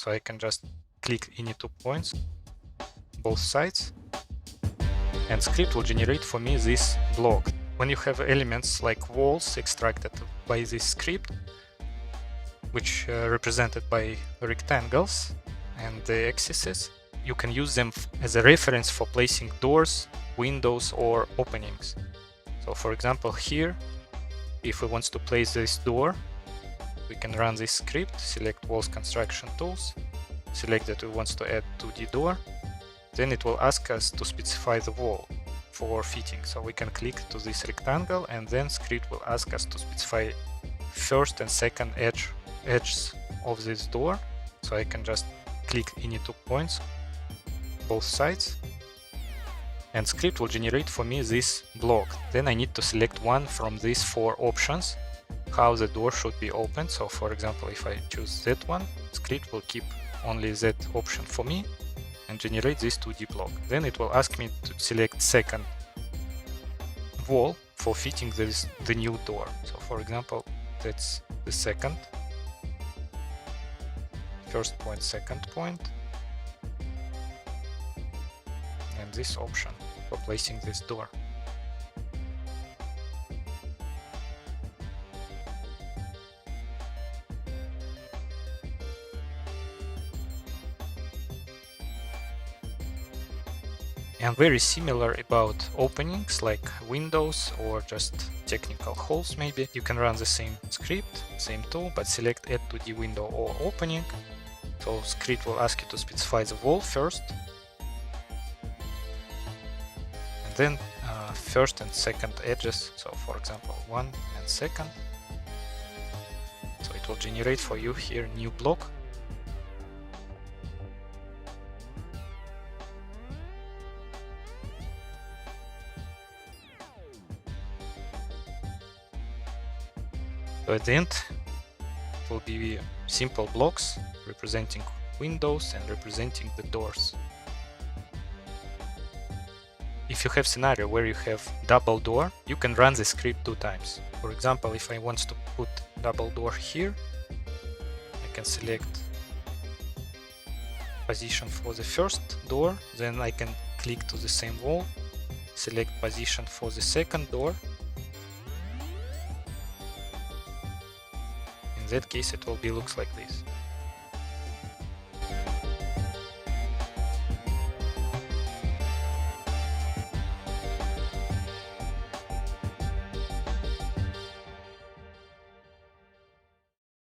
So I can just click any 2 points, both sides, and Skript will generate for me this block. When you have elements like walls extracted by this script, which represented by rectangles and the axes, you can use them as a reference for placing doors, windows, or openings. So for example here, if we want to place this door, we can run this script, select walls construction tools, select that we want to add 2D door, then it will ask us to specify the wall for fitting. So we can click to this rectangle, and then script will ask us to specify first and second edges of this door. So I can just click any 2 points, both sides, and script will generate for me this block. Then I need to select one from these 4 options, how the door should be opened. So for example, if I choose that one, script will keep only that option for me and generate this 2D block. Then it will ask me to select second wall for fitting the new door. So for example, that's the second, first point, second point, and this option for placing this door. And very similar about openings like windows or just technical holes maybe. You can run the same script, same tool, but select add to the window or opening. So script will ask you to specify the wall first, and then first and second edges. So for example, 1 and second. So it will generate for you here new block. So at the end, it will be simple blocks representing windows and representing the doors. If you have scenario where you have double door, you can run the script 2 times. For example, if I want to put double door here, I can select position for the first door, then I can click to the same wall, select position for the second door. In that case, it will be looks like this.